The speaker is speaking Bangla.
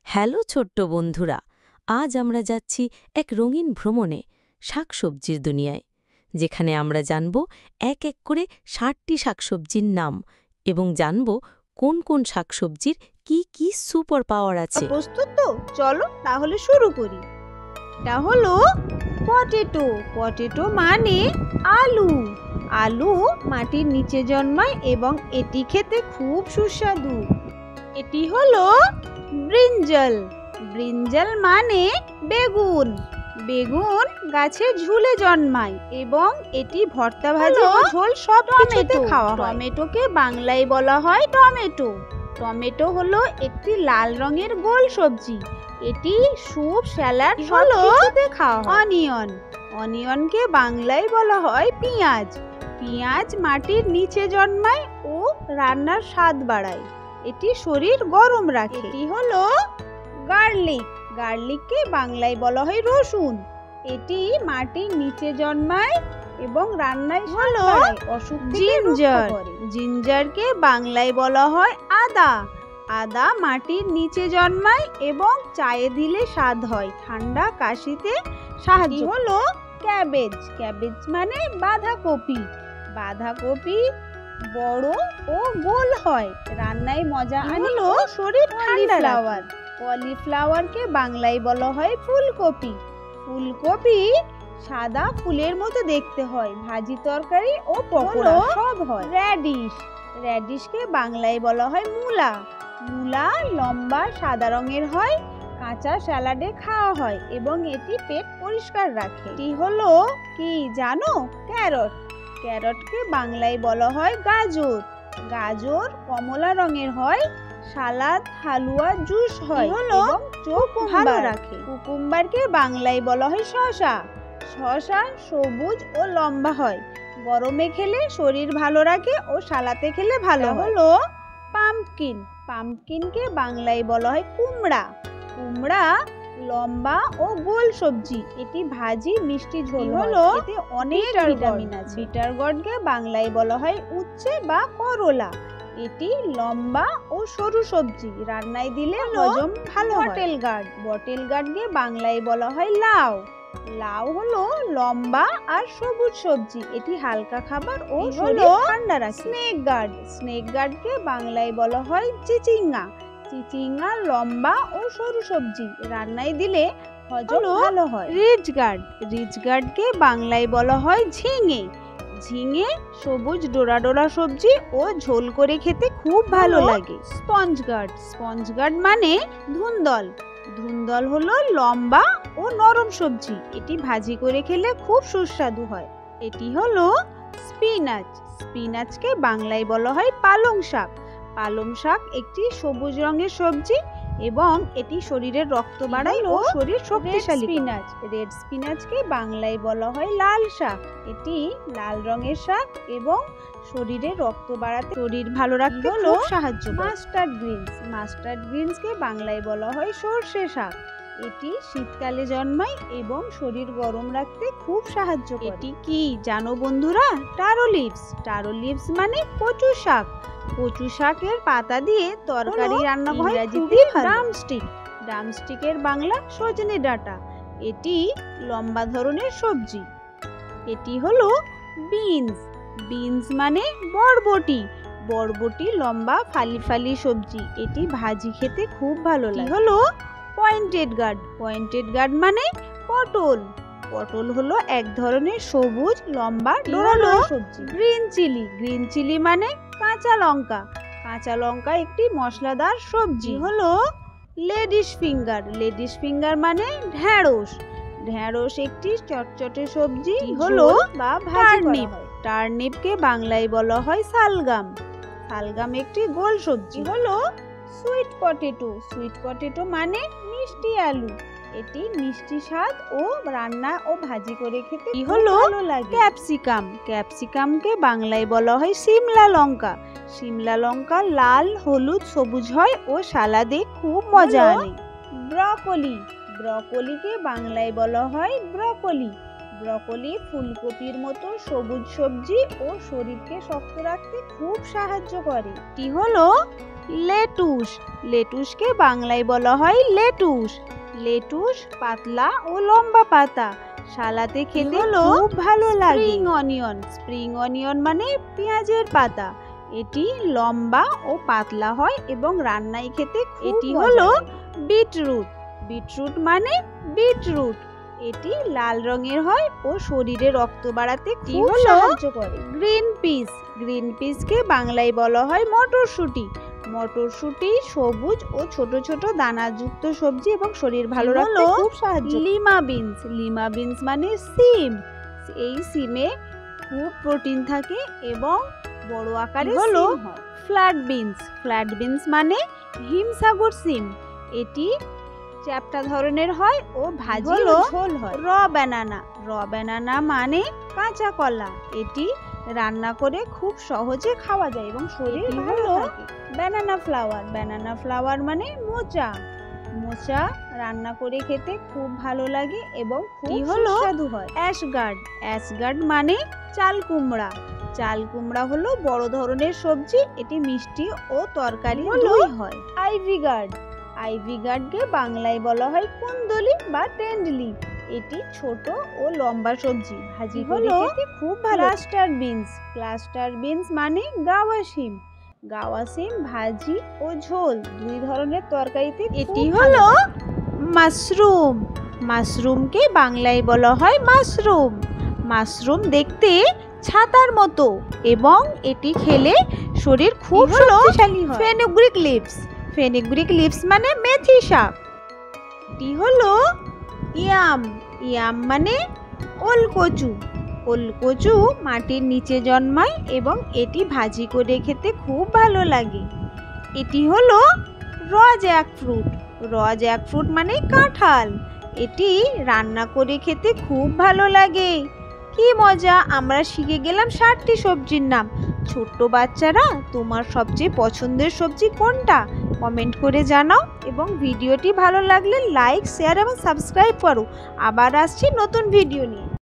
হ্যালো ছোট্ট বন্ধুরা, আজ আমরা যাচ্ছি এক রঙিন ভ্রমণে শাকসবজির দুনিয়ায়, যেখানে আমরা জানব এক এক করে ৬০টি শাকসবজির নাম এবং জানব কোন কোন শাকসবজির কি কি সুপার পাওয়ার আছে। প্রস্তুত তো? চলো তাহলে শুরু করি। এটা হলো পটেটো। পটেটো মানে আলু। আলু মাটির নিচে জন্মায় এবং এটি খেতে খুব সুস্বাদু। এটি হলো ব্রিঞ্জাল। ব্রিঞ্জাল মানে বেগুন। বেগুন গাছে ঝুলে জন্মায় এবং এটি ভর্তা ভাজি ও ঝোল সব কিছুতে খাওয়া হয়। টমেটোকে বাংলায় বলা হয় টমেটো। টমেটো হলো একটি লাল রঙের গোল সবজি। এটি স্যুপ, স্যালাড সব কিছুতে খাওয়া হয়। অনিয়ন। অনিয়নকে বাংলায় বলা হয় পেঁয়াজ। পেঁয়াজ মাটির নিচে জন্মায় ও রান্নার স্বাদ বাড়ায়। এটি শরীর গরম রাখে। এটি হলো গার্লিক। গার্লিককে বাংলায় বলা হয় রসুন। এটি মাটির নিচে জন্মায় এবং রান্নায় স্বাদ বাড়ায়। অসুখ থেকে রক্ষা করে। জিঞ্জারকে বাংলায় বলা হয় আদা। আদা মাটির নিচে জন্মায় এবং চায়ে দিলে স্বাদ হয়। ঠান্ডা কাশিতে সাহায্য। হলো ক্যাবেজ। ক্যাবেজ মানে বাঁধাকপি। বাঁধাকপি বড় ও গোল হয়, রান্নায় মজা আনে ও শরীর ঠান্ডা রাখে। কলিফ্লাওয়ারকে বাংলায় বলা হয় ফুলকপি। ফুলকপি সাদা ফুলের মতো দেখতে হয়, ভাজি তরকারি ও পকোড়া সব হয়। র্যাডিশ। র্যাডিশকে বাংলায় বলা হয় মূলা। মূলা লম্বা সাদা রঙের হয়, কাঁচা স্যালাডে খাওয়া হয় এবং এটি পেট পরিষ্কার রাখে। এটি হলো কি জানো? ক্যারট। ক্যারটকে বাংলায় বলা হয় গাজর। গাজর কমলা রঙের হয়, সালাদ, হালুয়া, জুস হয় এবং চোখ ভালো রাখে। কুকুম্বারকে বাংলায় বলা হয় শসা। শসা সবুজ ও লম্বা হয়, গরমে খেলে শরীর ভালো রাখে ও সালাতে খেলে ভালো। হলো পাম্পকিন। পাম্পকিনকে বাংলায় বলা হয় কুমড়া। কুমড়া লম্বা ও গোল সবজি। এটি ভাজি মিষ্টি ঝোল হলো, এতে অনেক ভিটামিন আছে। বিটার গডকে বাংলায় বলা হয় উচ্ছে বা করলা। এটি লম্বা ও সরু সবজি, রান্নায় দিলে হজম ভালো হয়। Bottle guard. বটেল গার্ডকে বাংলায় বলা হয় লাউ। লাউ হলো লম্বা আর সবুজ সবজি, এটি হালকা খাবার ও শরীর ঠান্ডা রাখে। Snake guard. স্নেক গার্ডকে বাংলায় বলা হয় চিচিঙ্গা। চিচিঙ্গা লম্বা ও সরু সবজি, রান্নায় দিলে হজম ভালো হয়। Rich guard. রিচ গার্ডকে বাংলায় বলা হয় ঝিঙে। ঝিঙে সবুজ ডোরা ডোরা সবজি ও ঝোল করে খেতে খুব ভালো লাগে। Sponge guard. স্পঞ্জ গার্ড মানে ধুন্দল। ধুন্দল হলো লম্বা ও নরম সবজি, এটি ভাজি করে খেলে খুব সুস্বাদু হয়। এটি হলো স্পিনাচ। স্পিনাচকে বাংলায় বলা হয় পালং শাক। পালং শাক একটি সবুজ রঙের সবজি এবং এটি শরীরের রক্ত বাড়ায় ও শরীর শক্তিশালী। স্পিনাচ। রেড স্পিনাচকে বাংলায় বলা হয় লাল শাক। এটি লাল রঙের শাক এবং শরীরে রক্ত বাড়াতে, শরীর ভালো রাখতে খুব সাহায্য করে। Mustard Greens. মাস্টার্ড গ্রিনসকে বাংলায় বলা হয় সর্ষে শাক। এটি শীতকালে জন্মায় এবং শরীর গরম রাখতে খুব সাহায্য করে। এটি কি জানো বন্ধুরা? Taro leaves. টারো লিভস মানে কচু শাক। কচু শাকের পাতা দিয়ে তরকারি রান্না হয়। ইংরেজিতে ড্রামস্টিক। ড্রামস্টিকের বাংলা সজনে ডাঁটা। এটি লম্বা ধরনের সবজি। এটি হলো বিনস। বিনস মানে বরবটি। বরবটি লম্বা ফালি ফালি সবজি, এটি ভাজি খেতে খুব ভালো লাগে। হলো পয়েন্টেড গার্ড। পয়েন্টেড গার্ড মানে পটল। পটল হলো এক ধরনের সবুজ লম্বা ডোরালো সবজি। Green chilli. গ্রিন চিলি মানে কাঁচা লঙ্কা। কাঁচা লঙ্কা একটি মশলাদার সবজি। হলো লেডিস ফিঙ্গার। লেডিস ফিঙ্গার মানে ঢেঁড়স। ঢেঁড়স একটি চটচটে সবজি হলো বা ভাজি করা হয়। টার্নিপকে বাংলায় বলা হয় শালগাম। শালগাম একটি গোল সবজি। হলো সুইট পটেটো। সুইট পটেটো মানে মিষ্টি আলু। এটি মিষ্টি স্বাদ ও রান্না ও ভাজি করে খেতে হলো ভালো লাগে। ক্যাপসিকাম। ক্যাপসিকামকে বাংলায় বলা হয় সিমলা লঙ্কা। সিমলা লঙ্কা লাল, হলুদ, সবুজ হয় ও সালাদে খুব মজা আনে। ব্রকলি। ব্রকলিকে বাংলায় বলা হয় ব্রকলি। ব্রকলি ফুলকপির মতো সবুজ সবজি ও শরীরকে শক্ত রাখতে খুব সাহায্য করে। এটি হলো লেটুস, লেটুসকে বাংলায় বলা হয় লেটুস। লেটুস পাতলা ও লম্বা পাতা, সালাতে খেতে খুব ভালো লাগে। স্প্রিং অনিয়ন, স্প্রিং অনিয়ন মানে পেঁয়াজের পাতা, এটি লম্বা ও পাতলা হয় এবং রান্নায় খেতে এটি হলো বিটরুট, বিটরুট মানে বিটরুট, এটি লাল রঙের হয় ও শরীরে রক্ত বাড়াতে খুব সাহায্য করে। গ্রিন পিস, গ্রিন পিসকে বাংলায় বলা হয় মটরশুঁটি। মটরশুঁটি সবুজ ও ছোট ছোট দানাযুক্ত সবজি এবং শরীর ভালো রাখতে খুব সাহায্য। লিমা বিনস, লিমা বিনস মানে সিম, এই সিমে খুব প্রোটিন থাকে এবং বড় আকারে হলো ফ্ল্যাট বিনস, ফ্ল্যাট বিনস মানে হিমসাগর সিম, এটি চ্যাপ্টা ধরনের হয় ও ভাজি ও ঝোল হয়। র ব্যানানা, র ব্যানানা মানে কাঁচা কলা, এটি রান্না করে খুব সহজে খাওয়া যায় এবং শরীর ভালো থাকে। ব্যানানা ফ্লাওয়ার, ব্যানানা ফ্লাওয়ার মানে মোচা, মোচা রান্না করে খেতে খুব ভালো লাগে এবং খুব সুস্বাদু হয়। অ্যাশগার্ড, অ্যাশগার্ড মানে চাল কুমড়া, চাল কুমড়া হলো বড় ধরনের সবজি, এটি মিষ্টি ও তরকারি দুই হয়। আইভি গার্ড, আইভি গার্ডকে বাংলায় বলা হয় কুন্দলি বা টেন্ডলি, এটি ছোট ও লম্বা সবজি, ভাজি করে খেতে খুব ভালো। ক্লাস্টার বিনস, ক্লাস্টার বিনস মানে গাওয়া শিম, গাওয়া শিম ভাজি ও ঝোল দুই ধরনের তরকারিতে এটি হলো মাশরুম, মাশরুমকে বাংলায় বলা হয় মাশরুম, মাশরুম দেখতে ছাতার মতো এবং এটি খেলে শরীর খুব শক্তিশালী হয়। ফেনুগ্রিক লিভস, ফেনুগ্রিক লিভস মানে মেথি শাক, এটি হলো ইয়াম, ইয়াম মানে ওলকচু, ওলকচু মাটির নিচে জন্মায় এবং এটি ভাজি করে খেতে খুব ভালো লাগে। এটি হলো র জ্যাকফ্রুট, র জ্যাকফ্রুট মানে কাঁঠাল, এটি রান্না করে খেতে খুব ভালো লাগে। কি মজা, আমরা শিখে গেলাম 60টি সবজির নাম। ছোট্ট বাচ্চারা, তোমার সবচেয়ে পছন্দের সবজি কোনটা কমেন্ট করে জানাও এবং ভিডিওটি ভালো লাগলে লাইক, শেয়ার এবং সাবস্ক্রাইব করো। আবার আসছি নতুন ভিডিও নিয়ে।